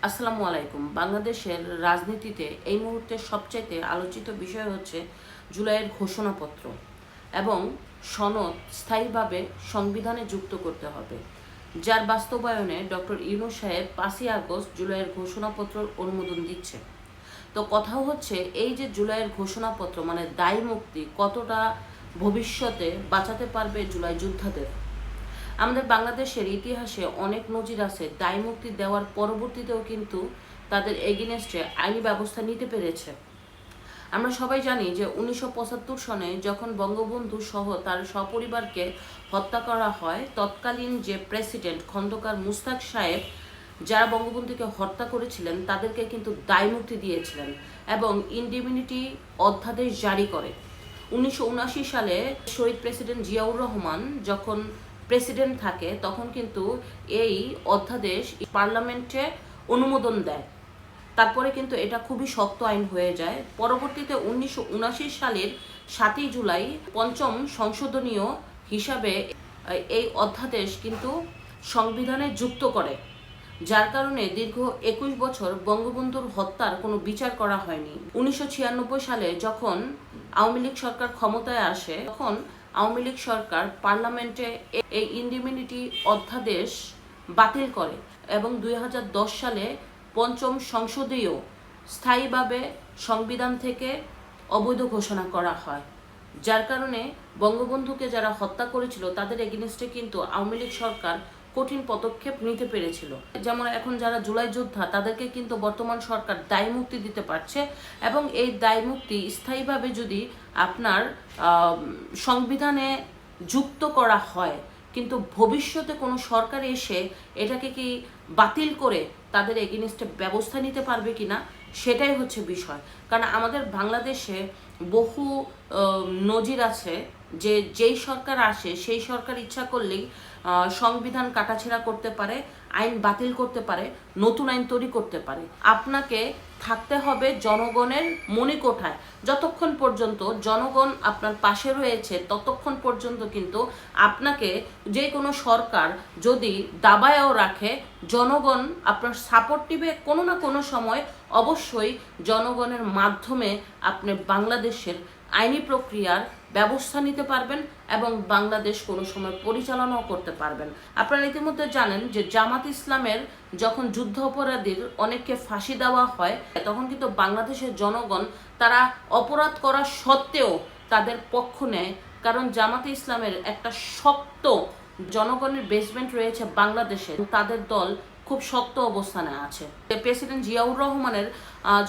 আসসালামু আলাইকুম। বাংলাদেশের রাজনীতিতে এই মুহূর্তে সবচাইতে আলোচিত বিষয় হচ্ছে জুলাইয়ের ঘোষণাপত্র এবং সনদ স্থায়ীভাবে সংবিধানে যুক্ত করতে হবে, যার বাস্তবায়নে ডক্টর ইউনূস সাহেব 5ই আগস্ট জুলাইয়ের ঘোষণাপত্র অনুমোদন দিচ্ছে। তো কথা হচ্ছে এই যে জুলাইয়ের ঘোষণাপত্র মানে দায় মুক্তি কতটা ভবিষ্যতে বাঁচাতে পারবে জুলাই যোদ্ধাদের। আমাদের বাংলাদেশের ইতিহাসে অনেক নজির আছে দায় মুক্তি দেওয়ার পরবর্তীতেও কিন্তু তাদের এগেইনস্টে আইনি ব্যবস্থা নিতে পেরেছে। আমরা সবাই জানি যে 1975 সনে যখন বঙ্গবন্ধু সহ তার সপরিবারকে হত্যা করা হয়, তৎকালীন যে প্রেসিডেন্ট খন্দকার মুশতাক সাহেব যারা বঙ্গবন্ধুকে হত্যা করেছিলেন তাদেরকে কিন্তু দায় মুক্তি দিয়েছিলেন এবং ইনডিমিনিটি অধ্যাদেশ জারি করে। 1979 সালে শহীদ প্রেসিডেন্ট জিয়াউর রহমান যখন প্রেসিডেন্ট থাকে তখন কিন্তু এই অধ্যাদেশ পার্লামেন্টে অনুমোদন দেয়। তারপরে কিন্তু এটা খুবই শক্ত আইন হয়ে যায়। পরবর্তীতে 1979 সালের 7ই জুলাই পঞ্চম সংশোধনীয় হিসাবে এই অধ্যাদেশ কিন্তু সংবিধানে যুক্ত করে, যার কারণে দীর্ঘ 21 বছর বঙ্গবন্ধুর হত্যার কোনো বিচার করা হয়নি। 1996 সালে যখন আওয়ামী লীগ সরকার ক্ষমতায় আসে তখন আওয়ামী লীগ সরকার পার্লামেন্টে এই ইনডিমিনিটি অধ্যাদেশ বাতিল করে এবং 2010 সালে পঞ্চম সংসদীয় স্থায়ীভাবে সংবিধান থেকে অবৈধ ঘোষণা করা হয়, যার কারণে বঙ্গবন্ধুকে যারা হত্যা করেছিল তাদের এগেইনস্টে কিন্তু আওয়ামী লীগ সরকার কঠিন পদক্ষেপ নিতে পেরেছিল। যেমন এখন যারা জুলাই যোদ্ধা তাদেরকে কিন্তু বর্তমান সরকার দায় মুক্তি দিতে পারছে এবং এই দায় মুক্তি স্থায়ীভাবে যদি আপনার সংবিধানে যুক্ত করা হয়, কিন্তু ভবিষ্যতে কোনো সরকার এসে এটাকে কি বাতিল করে তাদের এগেইনস্টে ব্যবস্থা নিতে পারবে কিনা সেটাই হচ্ছে বিষয়। কারণ আমাদের বাংলাদেশে বহু নজির আছে যে যেই সরকার আসে সেই সরকার ইচ্ছা করলেই সংবিধান কাটাছেঁড়া করতে পারে, আইন বাতিল করতে পারে, নতুন আইন তৈরি করতে পারে। আপনাকে থাকতে হবে জনগণের মণিকোঠায়। যতক্ষণ পর্যন্ত জনগণ আপনার পাশে রয়েছে ততক্ষণ পর্যন্ত কিন্তু আপনাকে যে কোনো সরকার যদি দাবায়ও রাখে, জনগণ আপনার সাপোর্ট দিবে কোনো না কোনো সময়। অবশ্যই জনগণের মাধ্যমে আপনি বাংলাদেশের আইনি প্রক্রিয়ার ব্যবস্থা নিতে পারবেন এবং বাংলাদেশ কোনো সময় পরিচালনাও করতে পারবেন। আপনারা ইতিমধ্যে জানেন যে জামাত ইসলামের যখন যুদ্ধ অপরাধীর অনেককে ফাঁসি দেওয়া হয় তখন কিন্তু বাংলাদেশের জনগণ তারা অপরাধ করা সত্ত্বেও তাদের পক্ষ নেয়, কারণ জামাতে ইসলামের একটা শক্ত জনগণের বেসমেন্ট রয়েছে বাংলাদেশে। তাদের দল খুব শক্ত অবস্থানে আছে। প্রেসিডেন্ট জিয়াউর রহমানের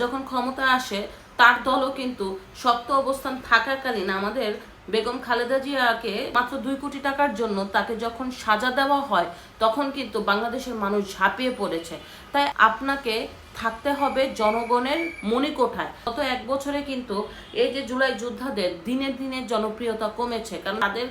যখন ক্ষমতা আসে তার দলও কিন্তু শক্ত অবস্থান থাকাকালীন আমাদের বেগম খালেদা জিয়াকে মাত্র 2 কোটি টাকার জন্য তাকে যখন সাজা দেওয়া হয় তখন কিন্তু বাংলাদেশের মানুষ ঝাঁপিয়ে পড়েছে। তাই আপনাকে থাকতে হবে জনগণের মণিকোঠায়। গত 1 বছরে কিন্তু এই যে জুলাই যোদ্ধাদের দিনে দিনে জনপ্রিয়তা কমেছে, কারণ তাদের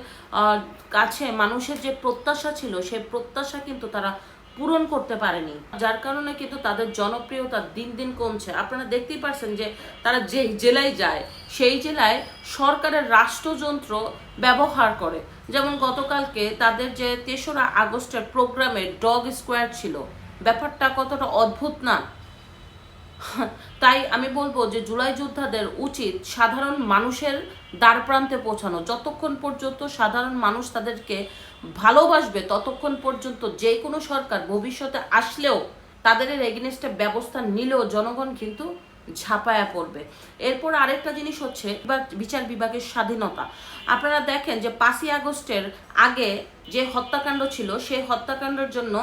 কাছে মানুষের যে প্রত্যাশা ছিল সেই প্রত্যাশা কিন্তু তারা পূরণ করতে পারেনি, যার কারণে কিন্তু তাদের জনপ্রিয়তা দিন দিন কমছে। আপনারা দেখতেই পারছেন যে তারা যে জেলায় যায় সেই জেলায় সরকারের রাষ্ট্রযন্ত্র ব্যবহার করে। যেমন গতকালকে তাদের যে 3রা আগস্টের প্রোগ্রামে ডগ স্কোয়াড ছিল, ব্যাপারটা কতটা অদ্ভুত না? তাই আমি বলবো যে জুলাই যোদ্ধাদের উচিত সাধারণ মানুষের দ্বারপ্রান্তে পৌঁছানো। যতক্ষণ পর্যন্ত সাধারণ মানুষ তাদেরকে ভালোবাসবে ততক্ষণ পর্যন্ত যে কোনো সরকার ভবিষ্যতে আসলেও তাদের এগেইনস্টে ব্যবস্থা নিলেও জনগণ কিন্তু ঝাঁপায়া পড়বে। এরপর আরেকটা জিনিস হচ্ছে বিচার বিভাগের স্বাধীনতা। আপনারা দেখেন যে 5ই আগস্টের আগে যে হত্যাকাণ্ড ছিল সেই হত্যাকাণ্ডের জন্য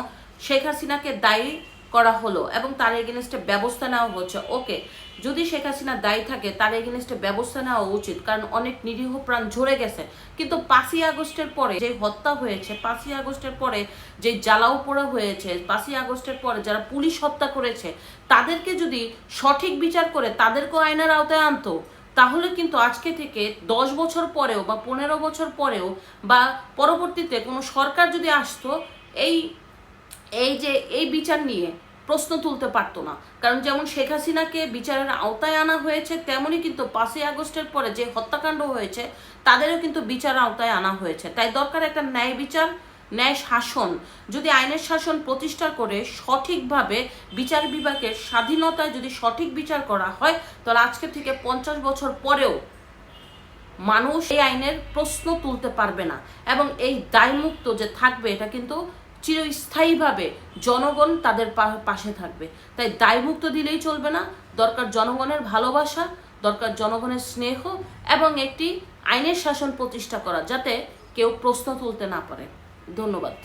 শেখ হাসিনাকে দায়ী করা হলো এবং তার এগেইনস্টে ব্যবস্থা নেওয়া হচ্ছে। ওকে, যদি শেখ হাসিনা দায়ী থাকে তার এগেইনস্টে ব্যবস্থা নেওয়া উচিত, কারণ অনেক নিরীহ প্রাণ ঝরে গেছে। কিন্তু 5ই আগস্টের পরে যে হত্যা হয়েছে, 5ই আগস্টের পরে যে জ্বালাও পোড়া হয়েছে, 5ই আগস্টের পরে যারা পুলিশ হত্যা করেছে তাদেরকে যদি সঠিক বিচার করে তাদেরকেও আইনের আওতায় আনতো, তাহলে কিন্তু আজকে থেকে 10 বছর পরেও বা 15 বছর পরেও বা পরবর্তীতে কোনো সরকার যদি আসতো এই বিচার নিয়ে প্রশ্ন তুলতে পারতো না। কারণ যেমন শেখ হাসিনাকে বিচারের আওতায় আনা হয়েছে তেমনই কিন্তু 5ই আগস্টের পরে যে হত্যাকাণ্ড হয়েছে তাদেরও কিন্তু বিচারের আওতায় আনা হয়েছে। তাই দরকার একটা ন্যায় বিচার ন্যায় শাসন, যদি আইনের শাসন প্রতিষ্ঠা করে সঠিকভাবে বিচার বিভাগের স্বাধীনতায় যদি সঠিক বিচার করা হয়, তাহলে আজকে থেকে 50 বছর পরেও মানুষ এই আইনের প্রশ্ন তুলতে পারবে না, এবং এই দায়মুক্ত যে থাকবে এটা কিন্তু চিরস্থায়ীভাবে জনগণ তাদের পাশে থাকবে। তাই দায়মুক্ত দিলেই চলবে না, দরকার জনগণের ভালোবাসা, দরকার জনগণের স্নেহ, এবং একটি আইনের শাসন প্রতিষ্ঠা করা যাতে কেউ প্রশ্ন তুলতে না পারে। ধন্যবাদ।